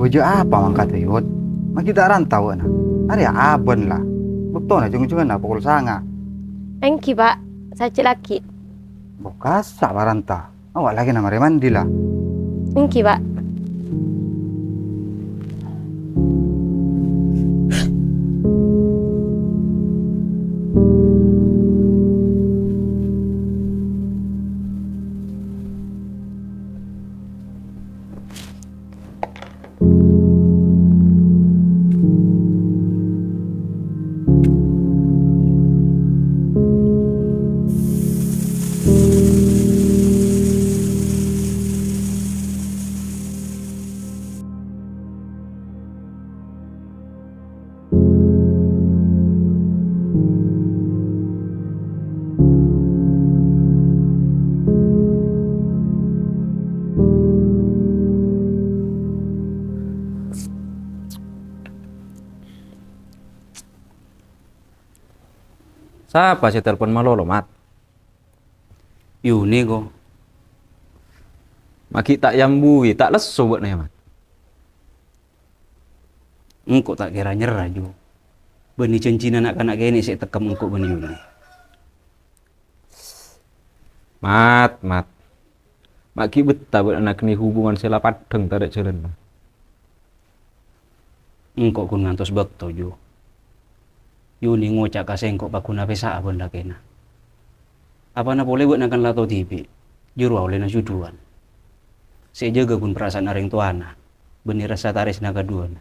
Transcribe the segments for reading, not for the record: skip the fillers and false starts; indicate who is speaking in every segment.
Speaker 1: Bojo apa mangkat yut? Mak kita rantau na. Are aben lah. Betul na jung-jungan na pukul sanga.
Speaker 2: Engki pak, saya cek laki.
Speaker 1: Bokas sak baranta. Awak lagi nama mandi lah.
Speaker 2: Engki pak.
Speaker 3: Siapa sih telepon malolo, Mat?
Speaker 4: Yuni ko.
Speaker 3: Maki tak yambui, tak lesu buat nih, Mat.
Speaker 4: Engkau tak kira nyerah jo. Beni cincin anak-anak gini saya tekam engkau beni Yuni.
Speaker 3: Mat. Maki betah buat anak ni hubungan sila padeng tak ada jalan.
Speaker 4: Engkau kun ngantos bakto jo. Yuni ngocak kasih engkau pakuna pesa benda kena. Apa na boleh buat nakan lato tipi. Juru oleh na juduan. Saya jaga kun perasaan aring tuana. Beni rasa taris naga dua na.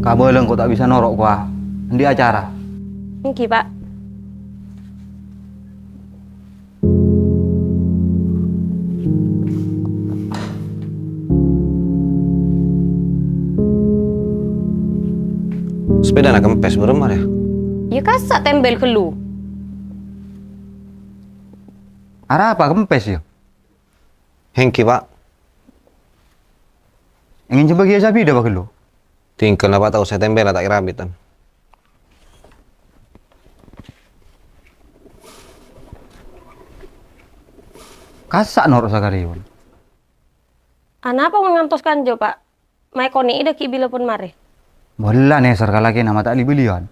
Speaker 1: Kabeleng kok tak bisa norok gua. Di acara.
Speaker 2: Engki pak.
Speaker 5: Sepeda nak kempes beremar ya?
Speaker 2: Ya kasak tembel ke lu.
Speaker 1: Ara apa kempes ya?
Speaker 5: Hengki pak,
Speaker 1: Ingin coba kia sapi dah bakal lo.
Speaker 5: tinggal apa tahu saya tembel tak kira habitan.
Speaker 1: Kasak norok sakarion.
Speaker 2: Ana apa mengantos kanjo pak? Mai koni ida ki bila pun mare.
Speaker 1: Bola nih lagi nama tak belian.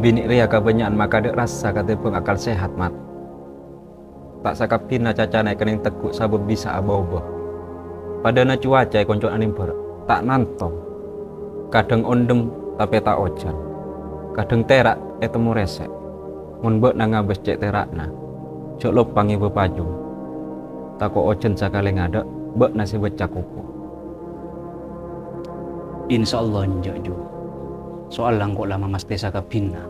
Speaker 3: Bini ria kebanyakan maka dek rasa kata pun akal sehat, Mat. Tak sakapina caca naik kening tekuk sabab bisa abau-abau. Pada na cuaca koncon anim ber, tak nantong. Kadang ondem tapi tak ojan. Kadang terak temu resek. Mun bek na ngabes cek terakna. Cok lopangi bepajung. Tako ojan sakale ngadek, bek nasi becak kuku.
Speaker 4: Insya Allah njak jo. Soal langkok lama mas tesa kapina.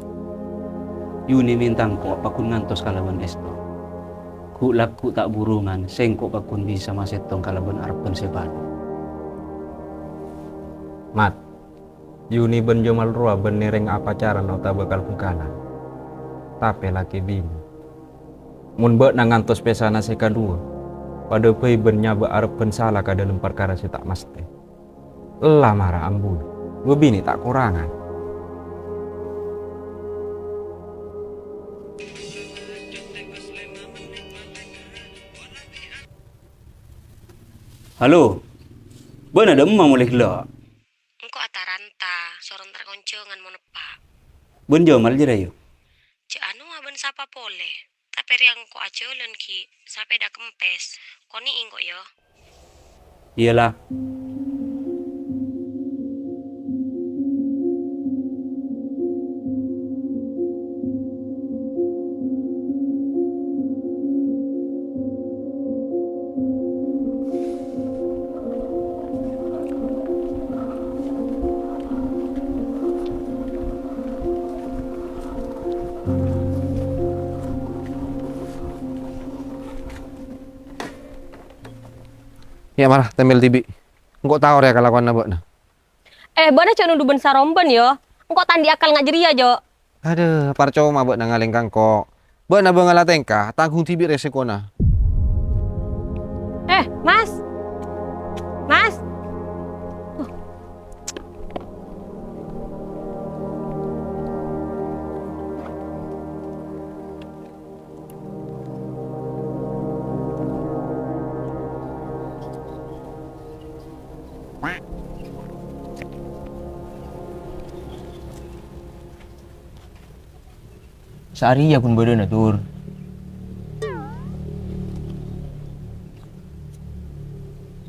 Speaker 4: Yuni mintang kok pakun ngantos kalaban esto. Ku laku tak burungan, sengkok pakun bisa masetong kalaban arpen sebadu.
Speaker 3: Mat, Yuni ben jomal rua ben nereng apa cara nota bakal pungkana. Tapi laki bini. Mun bek na ngantos pesana seka dua. Pada pei ben nyaba arpen salah ka dalam perkara si tak maste. Elah marah ambun. Gue bini tak kurangan.
Speaker 4: Halo, benar demam mulai gila.
Speaker 2: Engko ataranta, sorong terkoncongan mau nepak.
Speaker 4: Ben jomal jera yo.
Speaker 2: Cek anu aben sapa pole. Tapi riang ko ajolen ki, sampai dah kempes. Koni ingko yo.
Speaker 4: Iyalah.
Speaker 5: Ya marah tembel tibi. Engkau tahu ya kelakuan na buat na.
Speaker 2: Bana cak nudu ben saromben yo. Engko tandi akal ngajeri aja.
Speaker 5: Aduh, parcoma buat na ngaleng kangko. Buat na bangala tengka, tanggung tibi resiko na.
Speaker 2: Mas. Mas.
Speaker 6: Sehari ya pun bodoh na tur.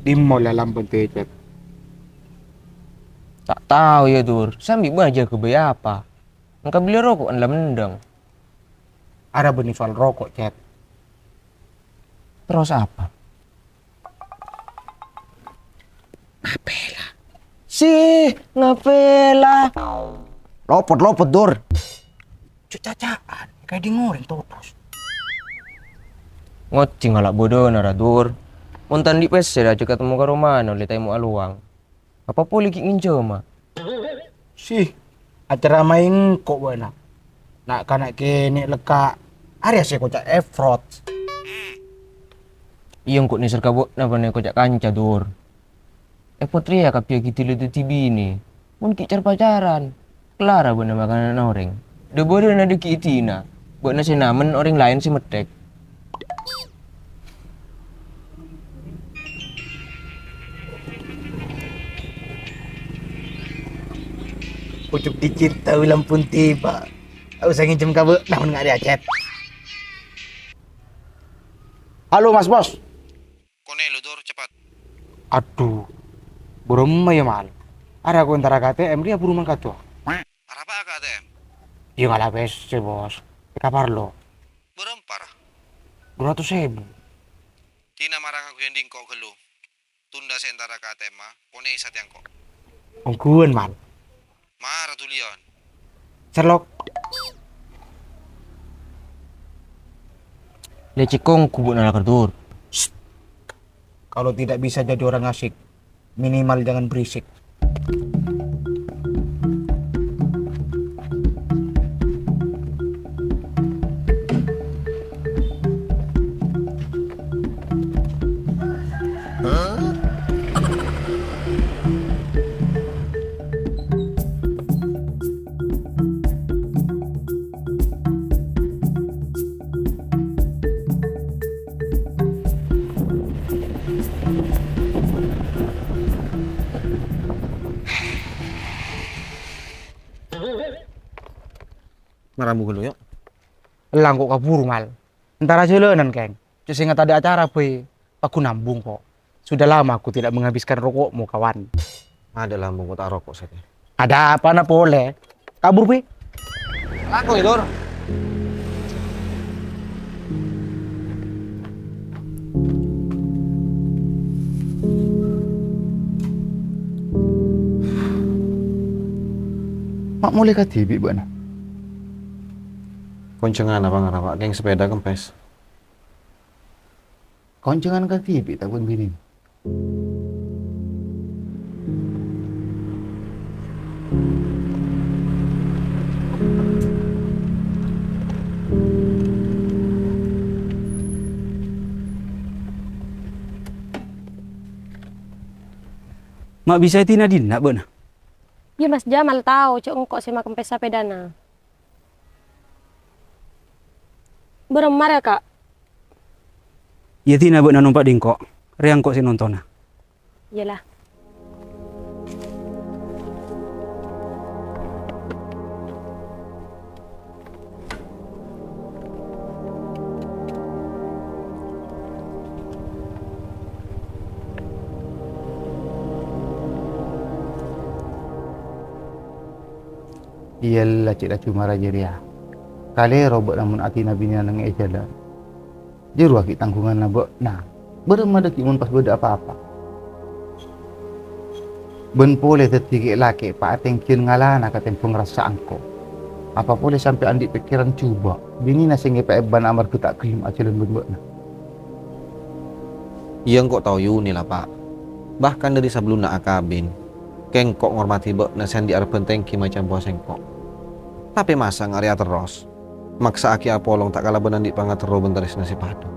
Speaker 7: Di mall alam pentet.
Speaker 6: Tak tahu ya tur. Sambil aja ke beli apa. Engkau beli rokok anda mendang.
Speaker 7: Ada benih soal rokok, Cet.
Speaker 6: Terus apa? Ngapela.
Speaker 7: Lopot, Dur. Cacaan, kayak di ngoreng totos.
Speaker 6: Ngocing ngalak bodoh na tur. Muntan di pes aja ketemu ke rumah oleh temu aluang. Apa boleh nginjo mah?
Speaker 7: Sih, acara main kok buana. Nak kanak kene leka. Area sih kocak effort.
Speaker 6: Iya kok nisar kabut na panay kocak kanca tur. Potri ya kapia gitu lu tibi ini. Mungkin cara pacaran. Clara bener makanan orang. Udah bodoh na dikitina. Buat nasi namen orang lain sih medek.
Speaker 7: Pucuk dicinta ulang pun tiba. Usah nginjem kabel, namun nggak ada Cet. Halo Mas Bos.
Speaker 5: Kone lu Dur cepat.
Speaker 7: Aduh, burung ya mal. Ada aku antara KTM dia burung katu.
Speaker 5: Apa ATM?
Speaker 7: Iya nggak lapes sih Bos. Kabar lo.
Speaker 5: Berempar.
Speaker 7: 200.000.
Speaker 5: Tina marang aku yang dingko ke lu. Tunda sentara KTM mah. Kone isat yang kok.
Speaker 7: Ongkuan mal.
Speaker 5: Marah tulian.
Speaker 7: Sherlock.
Speaker 6: Lecikong kubuk na tur.
Speaker 7: Kalau tidak bisa jadi orang asik, minimal jangan berisik.
Speaker 5: Maramu ke lu yuk.
Speaker 7: Elang kok kabur mal. Entar aja leunan keng. Cus ingat ada acara be. Aku nambung kok. Sudah lama aku tidak menghabiskan rokokmu kawan.
Speaker 5: Ada lambung kok tak rokok saja.
Speaker 7: Ada apa nak boleh? Kabur be.
Speaker 5: Laku ya Dur.
Speaker 1: Mak mulai ka tibi buat na.
Speaker 5: Koncengan apa ngarapa, geng sepeda kempes.
Speaker 1: Koncengan ka tibi tak pun bini.
Speaker 4: Mak bisa tina dina beuna.
Speaker 2: Ya Mas Jamal tahu cok engkau sih makan pesta pedana. Beremar ya Kak?
Speaker 4: Ya tina beuna numpak dingko. Reang kok si nontona.
Speaker 2: Iyalah.
Speaker 1: Iyalah cik dah cuma raja dia. Kali robot namun ati nabi ni nang ejala. Jeru aki tanggungan na bok. Nah, beremada ki mun pas beda apa-apa. Ben boleh tertiga laki pak ateng kian ngalana kateng pengerasaan ko. Apa boleh sampai andi pikiran cuba. Bini na singe pa eban amar ku tak kelim acilan ben bok na.
Speaker 5: Iya kok tahu Yuni lah Pak. Bahkan dari sebelum nak akabin, kengkok ngormati bek nasihan di arep tengki macam bos engkok. Tapi masa ngaria terus, maksa aki apolong tak kalah benan di pangatero bentaris nasi padu.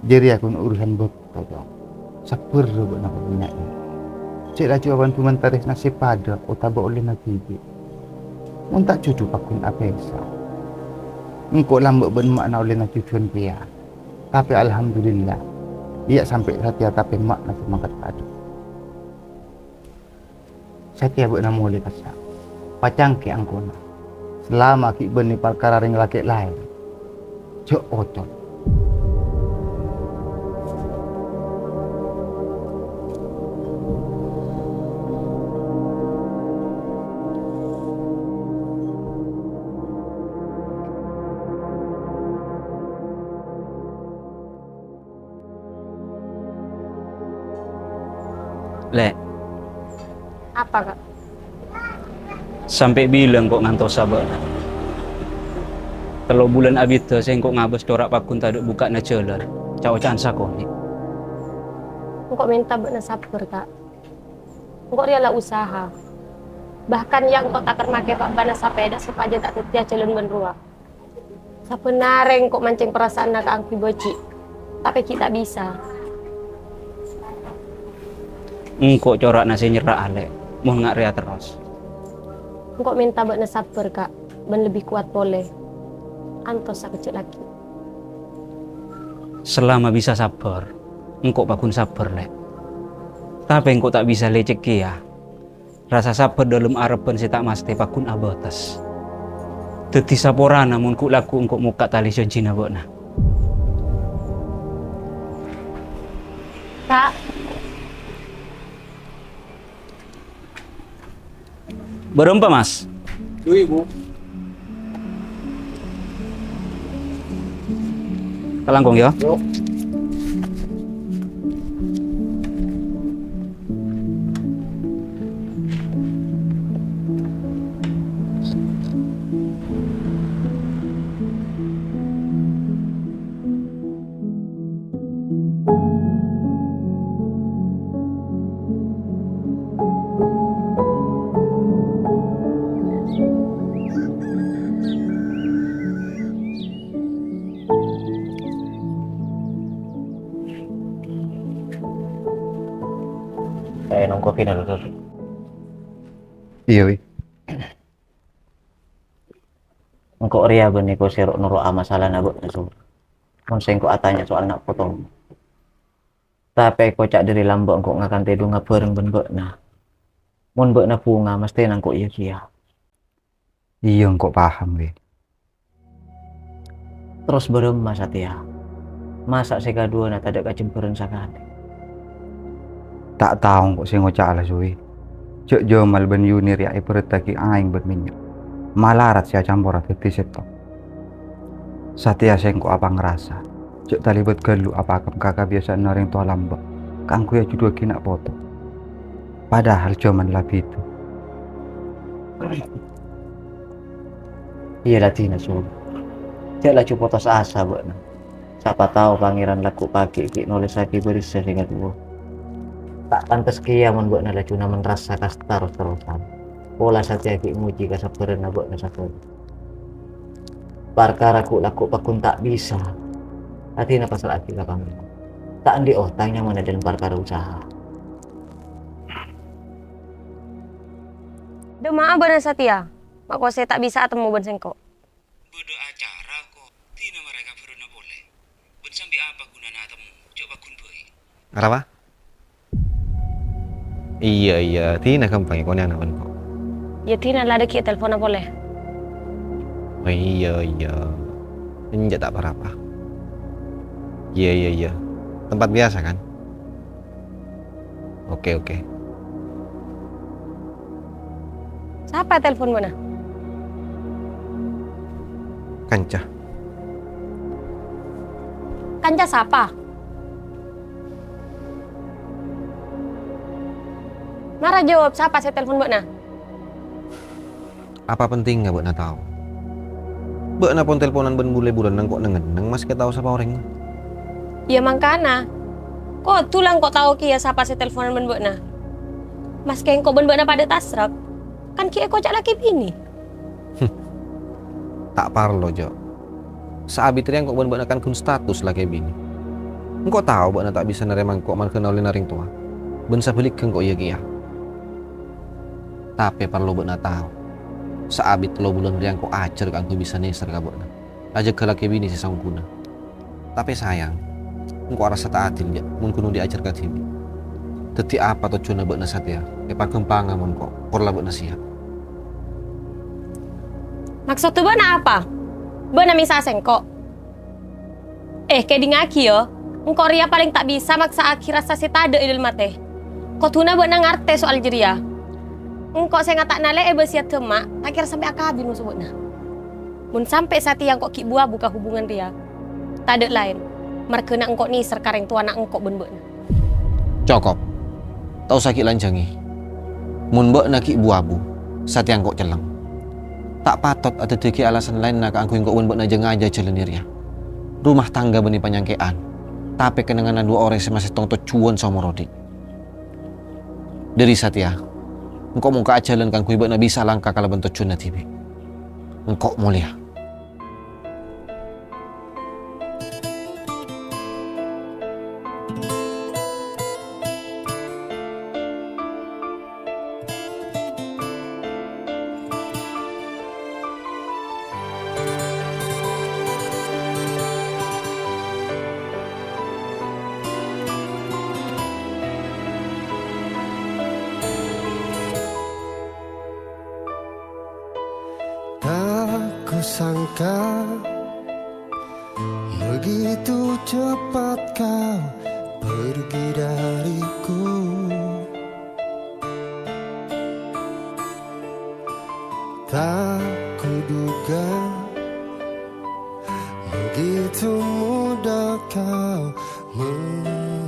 Speaker 1: Jadi aku urusan bek tolong. Saper robot nak punya ini. Cek lah jawaban tu mentaris nasi pada otaba oleh nanti. Mun tak cudu pakun apesa. Engkau lambak bermakna oleh nanti cuan pia. Tapi alhamdulillah, ia sampai Satya tapi mak nanti makat padu. Satya buat nama oleh kasar. Pacang ke angkona. Selama ki beni perkara ring laki lain. Cok otot.
Speaker 4: Lek,
Speaker 2: Apa kak?
Speaker 4: sampai bilang kok ngantos sabar. Kalau bulan abita saya kok ngabes dorak pakun taduk buka na celer. Cak ocan sakoni.
Speaker 2: Engkau minta buat sabar kak. Engkau rialah usaha. Bahkan yang kau takkan make pak bana sepeda supaya tak tetia calon benrua. Sapenareng kok mancing perasaan nak angki boci. Tapi kita bisa.
Speaker 4: Engkau corak nasi nyerah alek. Mau ngak ria terus.
Speaker 2: Engkau minta buat sabar kak. Ben lebih kuat boleh. Antos sak kecil lagi.
Speaker 4: Selama bisa sabar, engkau pakun sabar lek. Tapi engkau tak bisa lecek ya. Rasa sabar dalam arepan si tak mesti pakun abatas. Teti sapora namun ku laku engkau muka tali Cina bona.
Speaker 2: Kak,
Speaker 4: Berempa mas?
Speaker 7: Ibu.
Speaker 4: Kalangkong ya?
Speaker 7: Yo.
Speaker 8: Saya nongko kina dulu.
Speaker 1: Iya wih.
Speaker 8: Engkau ria beni ko serok nuro masalah nabok nasu. Mon sengko atanya soal nak potong. Tapi ko cak dari lambok engkau ngakan tedu ngabareng ben na. Mon na bunga mesti nangko iya kia.
Speaker 1: Iya kok paham wih.
Speaker 8: Terus beremah Satya. Masa seka dua na tadak kacemperan sakali.
Speaker 1: Tak tahu kok sing ngocak lah suwi. Cek jomal ben yunir ya iperetaki aing berminyak. Malarat sia campur hati setok. Satya sing kok apa ngerasa. Cek talibet gelu apa akam kakak biasa naring tua lambak. Kangku ya judul kina foto. Padahal cuman labi itu.
Speaker 8: Iya latina su. Cek lah putus asa na. Siapa tahu pangeran laku pagi ki nulis lagi berisah dengan dua. Tak pantas kia mon buat nala cuna merasa kastar terusan. Pola Satya ki muji kasaperan na buat na sakit. Perkara ku laku pakun tak bisa. Hati na pasal aki ka kami. Tak andi tanya mana dalam perkara usaha.
Speaker 2: Dema apa dan Satya? Mak saya tak bisa atemu ben sengko.
Speaker 4: Bodo acara kok. Tina mereka beruna boleh. Ben sampai apa gunanya atemu? Coba kun boy.
Speaker 5: Kenapa? Iya, Tina kampanye kau anak kok.
Speaker 2: Ya Tina lah ada kia telepon apa boleh.
Speaker 5: Oh iya. Ini tak apa-apa. Iya. Tempat biasa kan? Oke.
Speaker 2: Siapa telepon mana?
Speaker 5: Kanca.
Speaker 2: Kanca siapa? Nara jawab siapa saya telepon Mbak Na?
Speaker 5: Apa pentingnya buat tahu? Buat pon teleponan ben bule bulan nang kok nengen mas kita tahu siapa orang.
Speaker 2: Ya mangkana. Kok Kok tulang kok tahu kia siapa si teleponan ben buat nah. Mas keng kok ben buat pada tasrak. Kan kia kocak laki bini.
Speaker 5: Tak parlo Jo. Saabit riang kok ben kan kun status laki bini. Engkau tahu buat tak bisa nerima kok man kenal naring tua. Ben sabelik kok iya kia. Tapi parlo buat tahu. Saabit lo bulan riang kok ajar kan ku bisa neser ka buat. Aja ke laki bini si sangkuna. Tapi sayang. Engkau rasa tak adil ya, mun kuno diajar ke tibi. Teti apa tuh cuna buat nasihat ya? Epa kempangan mun kok, korla buat nasihat.
Speaker 2: Maksud tuh benar apa? Benar misa sengkok. Kayak di ngaki yo, engkau ria paling tak bisa maksa akhir rasa si tade idul mate. Kau tuna buat ngarte soal jeria. Engkau saya ngatak nale besiat temak, tak kira sampai akabin musuh buatna. Mun sampai saat yang kok ki buah buka hubungan dia, tade lain. Markena engkau ni serkareng tua anak engkau ben-ben.
Speaker 5: Cokop. Tahu sakit lanjangi. Mun mbok nak buabu, saat yang kok celang. Tak patot ada teki alasan lain nak angku engkau ben aja ngaja celenir ya. Rumah tangga beni panyangkean. Tapi kenangan dua orang masih tong cuan sama Rodi. Dari saat ya, engkau muka ajalan kang kuibak na bisa langkah kalau bentuk cuna tibi. Engkau mulia.
Speaker 9: Tak kusangka begitu cepat kau pergi dariku. Tak kuduga begitu mudah kau menyakitiku.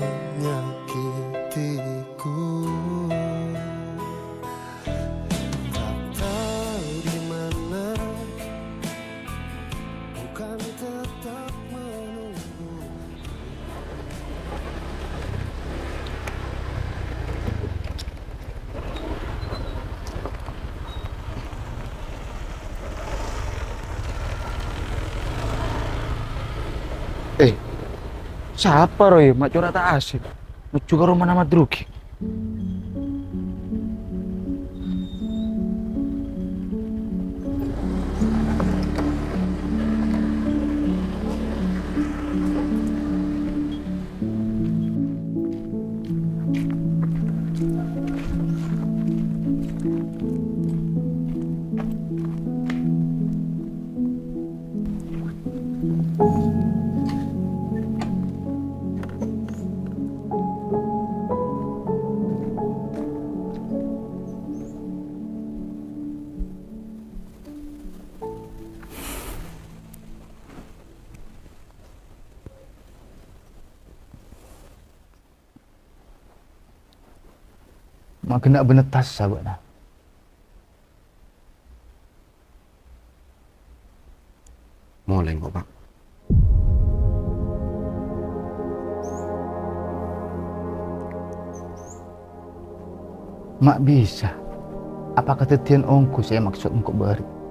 Speaker 7: Siapa Roy? Mak curhat tak asik. Lucu karo mana Madruki. Mak kena benetas sahabat dah.
Speaker 5: Mulai kok Pak.
Speaker 1: Mak bisa. Apa kata Tian ongku saya maksud engkau beri?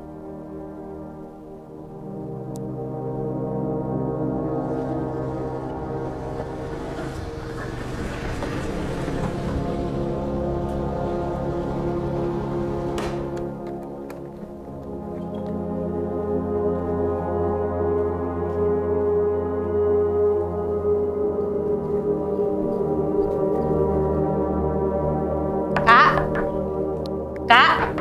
Speaker 2: Kak.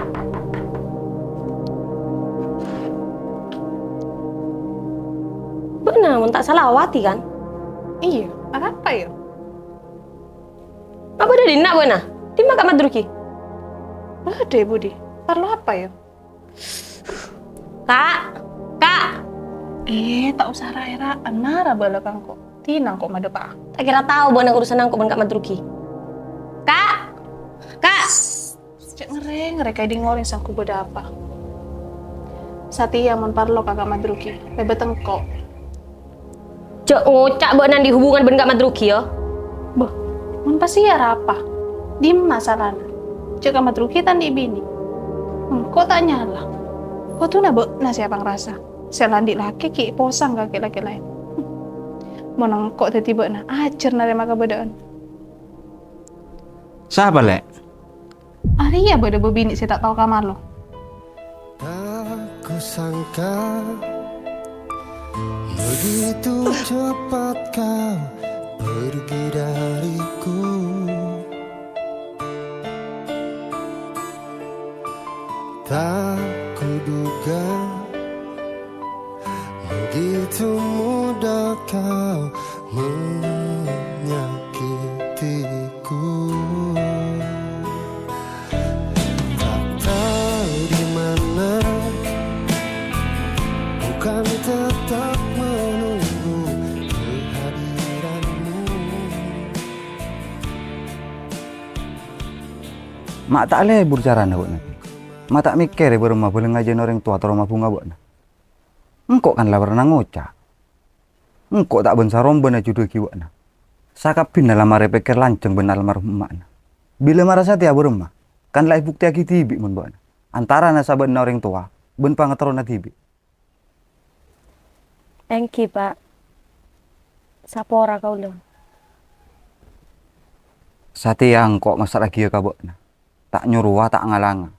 Speaker 2: Benar, mun tak salah awati kan?
Speaker 10: Iya, apa ya?
Speaker 2: Apa dah dinak benar? Di mak Madruki.
Speaker 10: Ada Budi. Perlu apa ya?
Speaker 2: Kak.
Speaker 10: Tak usah raya nara balakang kok. Tinang kok madepa.
Speaker 2: Tak kira tahu benar urusan angkok ben Kak Madruki. Kak.
Speaker 10: Cek ngere kayak di ngorin saku beda apa. Satia mon parlo kakak Madruki. Bebet engkok.
Speaker 2: Cek ngocak benar di hubungan ben Kak Madruki yo.
Speaker 10: Boh, Mun pasti ya apa? Di masalahnya. Jika matrukitan di bini. Kok tak nyala? Kok tuh na siapa ngerasa? Selandi laki ki posang kaki laki lain. Monong kok tiba na ajar nare maka bedaan.
Speaker 4: Siapa lek?
Speaker 10: Arya beda bebini saya tak tahu kamar lo.
Speaker 9: Tak kusangka begitu cepat kau pergi dariku. Tak kuduga begitu mudah kau menyakitiku. Tak tahu di mana, bukan tetap menunggu kehadiranmu.
Speaker 1: Mak tak lebur caranya buat nanti. Mak tak mikir ya berumah boleh ngajain orang tua atau rumah bunga buat. Engkau kan lah pernah ngocak. Engkau tak bensa romben aja judul kiwakna. Sakapin dalam mare pikir lanceng benar almarhum emakna. Bila marah saya tiap berumah, kan lah bukti aki tibi mun buat. Antara nasaban orang tua, ben pangaterona tibi.
Speaker 2: Thank you, Pak. Sapora kau dong.
Speaker 1: Satya engkau masalah kia kabakna. Tak nyuruh tak ngalanga.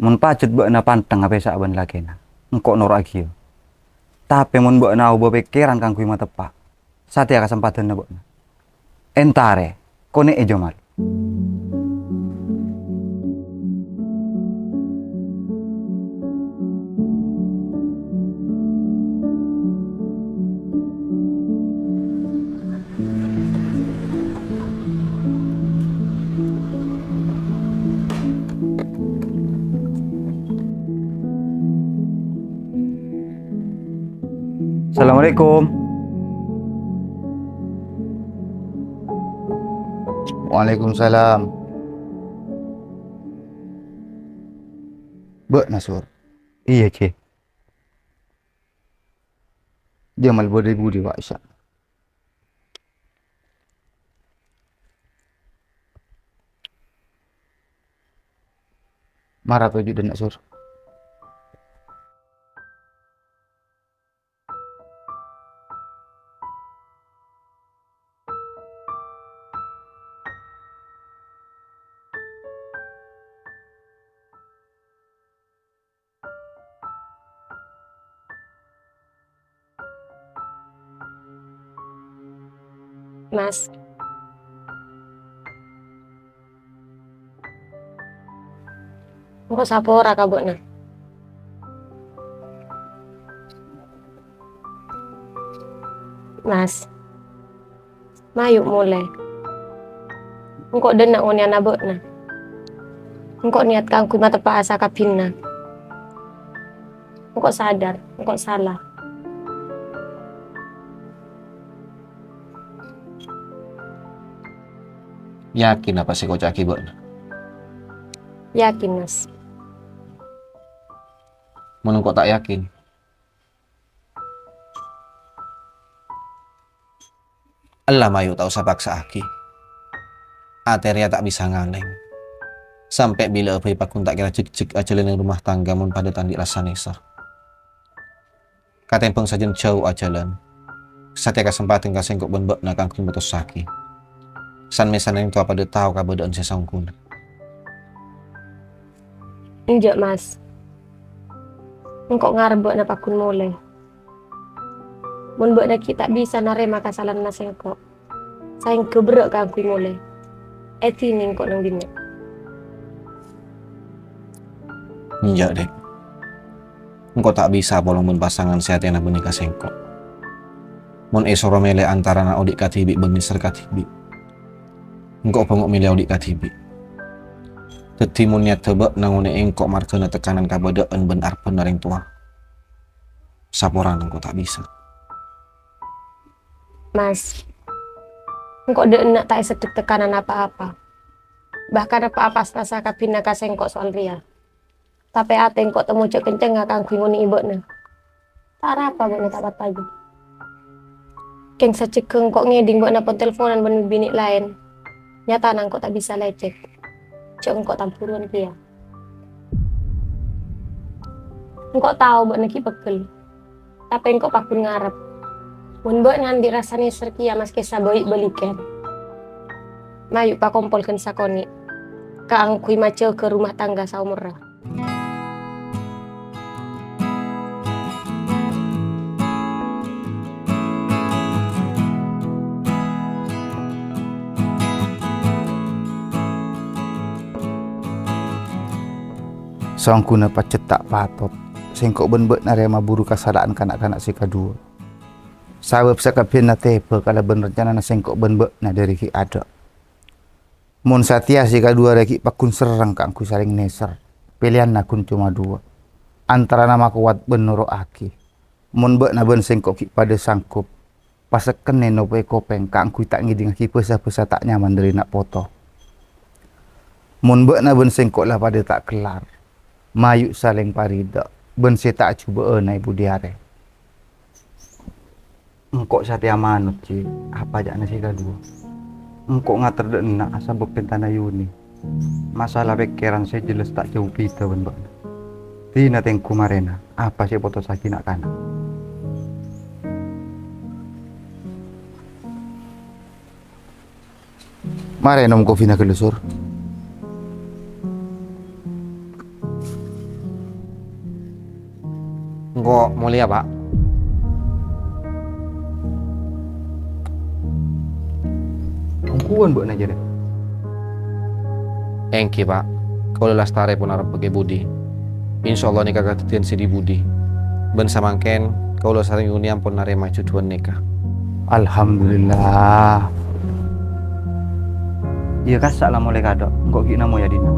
Speaker 1: Mun pacet bakna pantang apa saban lagi na. Engkau norak kia. Tapi mun bakna uba pikiran kang kui mata tepak. Satya kesempatan na bakna. Entare, kone ejo mal. Assalamualaikum. Waalaikumsalam. Bek Nasur. Iya, Cik. Dia mal budi Pak Isya. Marah tujuh dan Nasur.
Speaker 2: Mas. Engkau sapora kabukna. Mas. Mayuk mulai. Engkau denak ngonya nabukna. Engkau niat kangku mata pa asa kapinna. Engkau sadar, engkau salah.
Speaker 5: Yakin apa sih kocak kibok?
Speaker 2: Yakin, Mas.
Speaker 5: Mun kok tak yakin. Allah mayu tak usah paksa aki. Ateria tak bisa ngaleng. Sampai bila abai pakun tak kira cek-cek aja leneng rumah tangga mun pada tandi rasa nesa. Katempeng sajen jauh ajalan. Satya kesempatan kasih kok benbek nakang kun betul saki. San mesan yang tua pada tahu kabadaan sesangkun.
Speaker 2: Enjak, Mas. Engkau ngarbek na pakun mulai. Mun bek na kita bisa narema kasalan na sengkok. Sayang keberek kang kui mulai. Eti ning kok nang dina.
Speaker 5: Enjak dek. Engkau tak bisa bolong mun pasangan sehat yang benika sengkok. Mun esoro mele antara na odik katibi bengiser katibi. Engkau pengok milih odik katibi. Tetimun niat tebak nangone engkau markena tekanan kabadaan benar benar yang tua. Saporan engkau tak bisa.
Speaker 2: Mas, engkau de enak tak sedek tekanan apa-apa. Bahkan apa-apa rasa kapina kasengkok soal Ria. Tapi ate engkau temu cek kenceng akan kuinguni ibukna. Tak apa bukna tak apa lagi. Keng secekeng kok ngeding bukna pon teleponan ben bini lain. Nyata nang kok tak bisa lecek. Cok engkau tampuruan kia. Engkau tahu buat neki bekel. Tapi engkau pakun ngarep. Mun buat ngandi rasanya serkia mas kesa boy belikan. Mayu pak kompolkan sakoni. Kaangkui mace ke rumah tangga saumurah.
Speaker 1: Sangkuna pacet tak patot. Sengkok benbek narema buru kasadaan kanak-kanak si kedua. Sabab sakapin na tepe kalau ben rencana na sengkok benbek na dari ki ada. Mun satia si kedua reki pakun serang kangku saling neser. Pilihan nakun cuma dua. Antara nama kuat benuro aki. Mun bek na ben sengkok ki pada sangkup. Paseken neno pe kopeng kangku tak ngiding ki pesa-pesa tak nyaman dari nak foto. Mun bek na ben sengkok lah pada tak kelar. Mayu saling parida. Ben saya tak cuba enai budiare. Engkau satia manut ci. Apa aja nasi kedua. Engkau ngater denak sabab pentana yuni. Masalah pikiran saya jelas tak jauh kita ben. Tina tengku marena. Apa sih foto sakit nak kana. Marena om kopi nak kelusur.
Speaker 5: Engkau mau lihat pak?
Speaker 1: Tungkuan buat aja deh.
Speaker 5: Engki pak, kau lelas tare pun harap pakai budi. Insya Allah nikah ketetian si di budi. Ben samangken kau lelas saring uniam pun narema cucuan nikah.
Speaker 1: Alhamdulillah. Iya kas salam oleh kadok. Engkau kina mau ya dina.